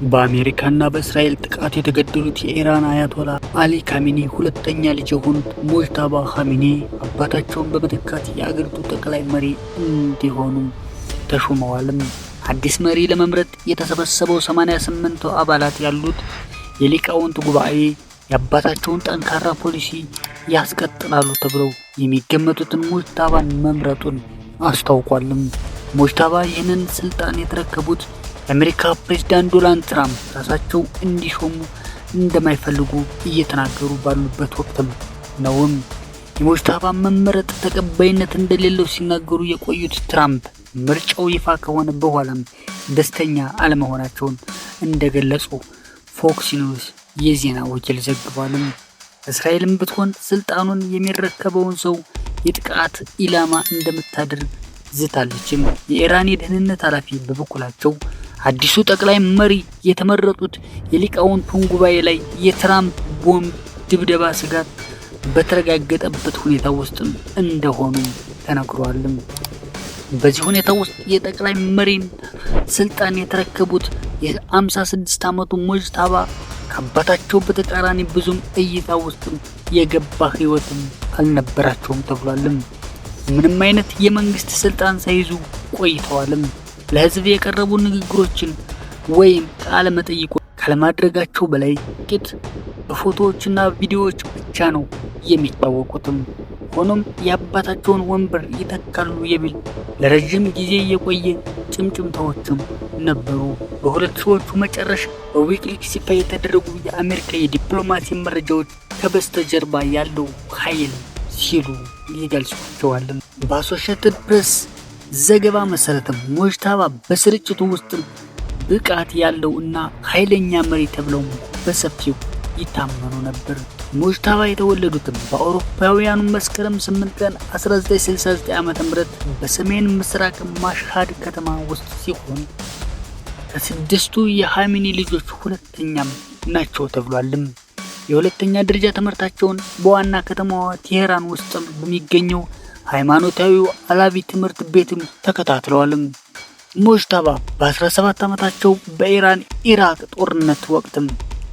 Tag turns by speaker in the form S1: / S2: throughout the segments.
S1: በአሜሪካና በእስራኤል ጥቃት የተገደሉት የኢራን አያቶላ አሊ ካሚኒ ሁለተኛ ልጅ የሆኑት ሙጅታባ ካሚኒ አባታቸውን በመተካት የአገሪቱ ጠቅላይ መሪ እንዲሆኑ ተሹመዋልም። አዲስ መሪ ለመምረጥ የተሰበሰበው 88 አባላት ያሉት የሊቃውንት ጉባኤ የአባታቸውን ጠንካራ ፖሊሲ ያስቀጥላሉ ተብለው የሚገመቱትን ሙጅታባን መምረጡን አስታውቋልም። ሙጅታባ ይህንን ስልጣን የተረከቡት የአሜሪካ ፕሬዝዳንት ዶናልድ ትራምፕ ራሳቸው እንዲሾሙ እንደማይፈልጉ እየተናገሩ ባሉበት ወቅትም ነውም። የሙጅታባ መመረጥ ተቀባይነት እንደሌለው ሲናገሩ የቆዩት ትራምፕ ምርጫው ይፋ ከሆነ በኋላም ደስተኛ አለመሆናቸውን እንደገለጹ ፎክስ ኒውስ የዜና ወኪል ዘግቧልም። እስራኤልም ብትሆን ስልጣኑን የሚረከበውን ሰው የጥቃት ኢላማ እንደምታደርግ ዝታለችም። የኢራን የደህንነት ኃላፊ በበኩላቸው አዲሱ ጠቅላይ መሪ የተመረጡት የሊቃውንቱን ጉባኤ ላይ የትራምፕ ቦምብ ድብደባ ስጋት በተረጋገጠበት ሁኔታ ውስጥ እንደሆኑ ተነግሯልም። በዚህ ሁኔታ ውስጥ የጠቅላይ መሪን ስልጣን የተረከቡት የ56 ዓመቱ ሙጅታባ ከአባታቸው በተቃራኒ ብዙም እይታ ውስጥ የገባ ህይወትም አልነበራቸውም ተብሏልም። ምንም አይነት የመንግስት ስልጣን ሳይዙ ቆይተዋልም። ለህዝብ የቀረቡ ንግግሮችን ወይም ቃለ መጠይቆች ካለማድረጋቸው በላይ ጥቂት በፎቶዎችና ቪዲዮዎች ብቻ ነው የሚታወቁትም። ሆኖም የአባታቸውን ወንበር ይተካሉ የሚል ለረጅም ጊዜ የቆየ ጭምጭምታዎችም ነበሩ። በ2000ዎቹ መጨረሻ በዊኪሊክስ ይፋ የተደረጉ የአሜሪካ የዲፕሎማሲ መረጃዎች ከበስተጀርባ ያለው ኃይል ሲሉ ይገልጿቸዋል። በአሶሺየትድ ፕሬስ ዘገባ መሰረትም ሙጅታባ በስርጭቱ ውስጥ ብቃት ያለው እና ኃይለኛ መሪ ተብለው በሰፊው ይታመኑ ነበር። ሙጅታባ የተወለዱትም በአውሮፓውያኑ መስከረም 8 ቀን 1969 ዓ.ም በሰሜን ምስራቅ ማሽሃድ ከተማ ውስጥ ሲሆን ከስድስቱ የኻሜኒ ልጆች ሁለተኛም ናቸው ተብሏልም። የሁለተኛ ደረጃ ትምህርታቸውን በዋና ከተማዋ ቴሄራን ውስጥ በሚገኘው ሃይማኖታዊው አላቪ ትምህርት ቤትም ተከታትለዋልም። ሙጅታባ በ17 ዓመታቸው በኢራን ኢራቅ ጦርነት ወቅትም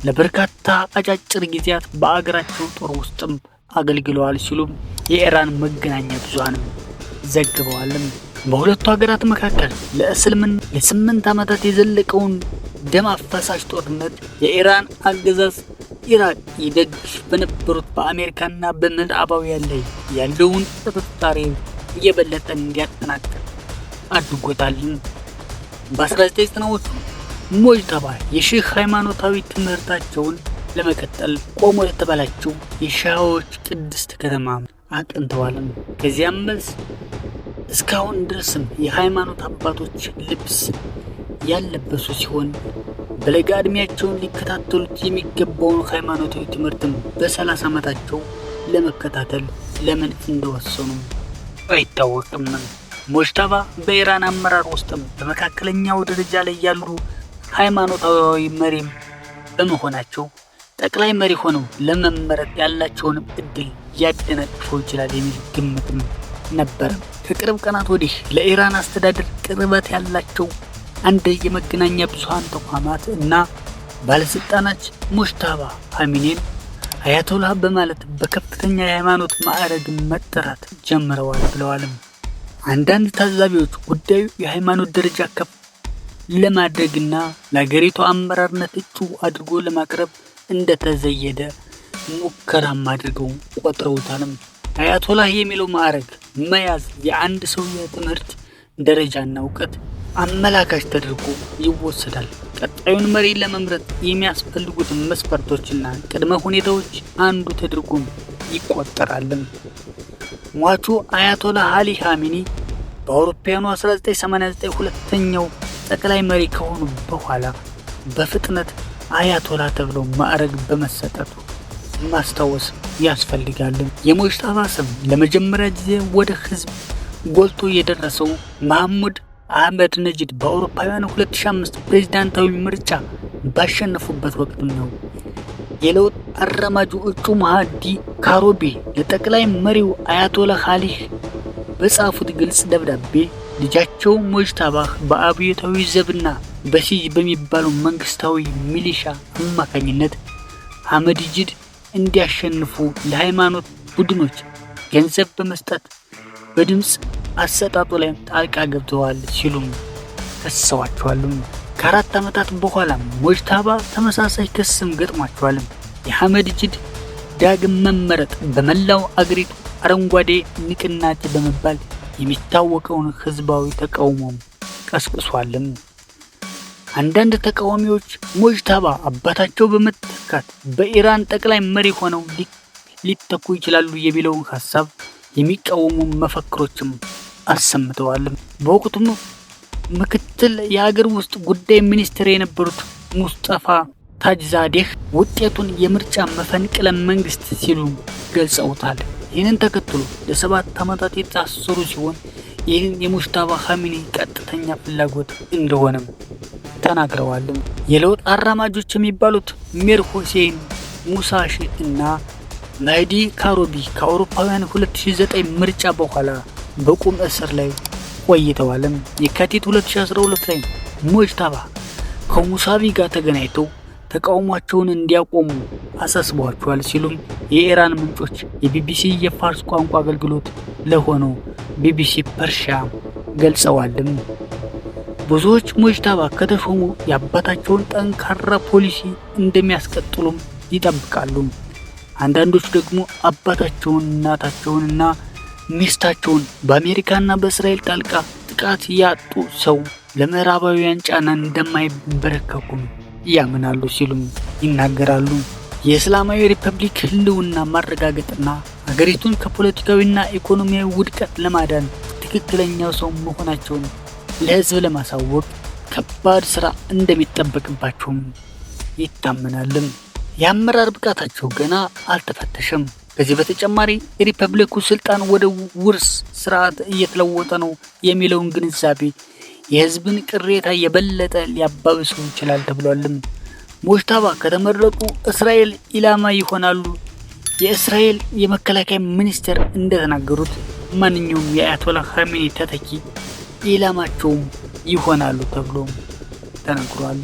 S1: ለበርካታ አጫጭር ጊዜያት በአገራቸው ጦር ውስጥም አገልግለዋል ሲሉም የኢራን መገናኛ ብዙሃንም ዘግበዋልም። በሁለቱ ሀገራት መካከል ለእስልምና ለ8 ዓመታት የዘለቀውን ደም አፋሳሽ ጦርነት የኢራን አገዛዝ ኢራቅ ይደግፍ በነበሩት በአሜሪካና በምዕራባውያን ላይ ያለውን ጥርጣሬ እየበለጠ እንዲያጠናክር አድርጎታል። በ1990ዎቹ ሙጅታባ የሺህ ሃይማኖታዊ ትምህርታቸውን ለመቀጠል ቆሞ ለተባለችው የሺዓዎች ቅድስት ከተማ አቅንተዋልም። ከዚያም መልስ እስካሁን ድረስም የሃይማኖት አባቶች ልብስ ያለበሱ ሲሆን በለጋ ዕድሜያቸውን ሊከታተሉት የሚገባውን ሃይማኖታዊ ትምህርትም በ30 ዓመታቸው ለመከታተል ለምን እንደወሰኑ አይታወቅም። ሙጅታባ በኢራን አመራር ውስጥም በመካከለኛው ደረጃ ላይ ያሉ ሃይማኖታዊ መሪም በመሆናቸው ጠቅላይ መሪ ሆነው ለመመረጥ ያላቸውን እድል ሊያደናቅፈው ይችላል የሚል ግምትም ነበር። ከቅርብ ቀናት ወዲህ ለኢራን አስተዳደር ቅርበት ያላቸው አንድ የመገናኛ ብዙሃን ተቋማት እና ባለስልጣናት ሙጅታባ ካሚኒን አያቶላ በማለት በከፍተኛ የሃይማኖት ማዕረግ መጠራት ጀምረዋል ብለዋልም። አንዳንድ ታዛቢዎች ጉዳዩ የሃይማኖት ደረጃ ከፍ ለማድረግና ለሀገሪቱ አመራርነት እጩ አድርጎ ለማቅረብ እንደተዘየደ ሙከራም አድርገው ቆጥረውታልም። አያቶላ የሚለው ማዕረግ መያዝ የአንድ ሰው የትምህርት ደረጃና እውቀት አመላካች ተደርጎ ይወሰዳል። ቀጣዩን መሪ ለመምረጥ የሚያስፈልጉትን መስፈርቶችና ቅድመ ሁኔታዎች አንዱ ተደርጎም ይቆጠራል። ሟቹ አያቶላ አሊ ካሚኒ በአውሮፓውያኑ 1989 ሁለተኛው ጠቅላይ መሪ ከሆኑ በኋላ በፍጥነት አያቶላ ተብለው ማዕረግ በመሰጠቱ ማስታወስ ያስፈልጋል። የሙጅታባ ስም ለመጀመሪያ ጊዜ ወደ ህዝብ ጎልቶ የደረሰው መሐሙድ አህመድ ነጂድ በአውሮፓውያኑ 2005 ፕሬዝዳንታዊ ምርጫ ባሸነፉበት ወቅት ነው። የለውጥ አራማጁ እጩ መሃዲ ካሮቢ ለጠቅላይ መሪው አያቶላ አሊ በጻፉት ግልጽ ደብዳቤ ልጃቸው ሙጅታባ በአብዮታዊ ዘብና በሲጅ በሚባለው መንግስታዊ ሚሊሻ አማካኝነት አህመዲጅድ እንዲያሸንፉ ለሃይማኖት ቡድኖች ገንዘብ በመስጠት በድምጽ አሰጣጡ ላይ ጣልቃ ገብተዋል ሲሉም ከሰዋቸዋል። ከአራት ዓመታት በኋላ ሙጅታባ ተመሳሳይ ክስም ገጥሟቸዋል። የአህመዲጅድ ዳግም መመረጥ በመላው አገሪቱ አረንጓዴ ንቅናቄ በመባል የሚታወቀውን ህዝባዊ ተቃውሞ ቀስቅሷል። አንዳንድ ተቃዋሚዎች ሙጅታባ አባታቸው በመተካት በኢራን ጠቅላይ መሪ ሆነው ሊተኩ ይችላሉ የሚለውን ሐሳብ የሚቃወሙ መፈክሮችም አሰምተዋል። በወቅቱ ምክትል የሀገር ውስጥ ጉዳይ ሚኒስትር የነበሩት ሙስጠፋ ታጅዛዴህ ውጤቱን የምርጫ መፈንቅለ መንግስት ሲሉ ገልጸውታል። ይህንን ተከትሎ ለ7 ዓመታት የታሰሩ ሲሆን ይህን የሙጅታባ ኻሜኒ ቀጥተኛ ፍላጎት እንደሆነም ተናግረዋል። የለውጥ አራማጆች የሚባሉት ሚር ሁሴን ሙሳሺ እና ማህዲ ካሮቢ ከአውሮፓውያን 2009 ምርጫ በኋላ በቁም እስር ላይ ቆይተዋል። የካቲት 2012 ላይ ሙጅታባ ከሙሳቢ ጋር ተገናኝተው ተቃውሟቸውን እንዲያቆሙ አሳስበዋቸዋል ሲሉም የኢራን ምንጮች የቢቢሲ የፋርስ ቋንቋ አገልግሎት ለሆነው ቢቢሲ ፐርሺያ ገልጸዋል። ብዙዎች ሙጅታባ ከተሾሙ የአባታቸውን ጠንካራ ፖሊሲ እንደሚያስቀጥሉም ይጠብቃሉ። አንዳንዶች ደግሞ አባታቸውን፣ እናታቸውንና ሚስታቸውን በአሜሪካና በእስራኤል ጣልቃ ጥቃት ያጡ ሰው ለምዕራባውያን ጫና እንደማይበረከኩም ያምናሉ ሲሉም ይናገራሉ። የእስላማዊ ሪፐብሊክ ህልውና ማረጋገጥና ሀገሪቱን ከፖለቲካዊና ኢኮኖሚያዊ ውድቀት ለማዳን ትክክለኛው ሰው መሆናቸውን ለህዝብ ለማሳወቅ ከባድ ስራ እንደሚጠበቅባቸውም ይታመናል። የአመራር ብቃታቸው ገና አልተፈተሸም። ከዚህ በተጨማሪ የሪፐብሊኩ ስልጣን ወደ ውርስ ስርዓት እየተለወጠ ነው የሚለውን ግንዛቤ የህዝብን ቅሬታ የበለጠ ሊያባብሰው ይችላል ተብሏል። ሙጅታባ ከተመረጡ እስራኤል ኢላማ ይሆናሉ። የእስራኤል የመከላከያ ሚኒስትር እንደተናገሩት ማንኛውም የአያቶላ ኻሜኒ ተተኪ ኢላማቸውም ይሆናሉ ተብሎ ተነግሯል።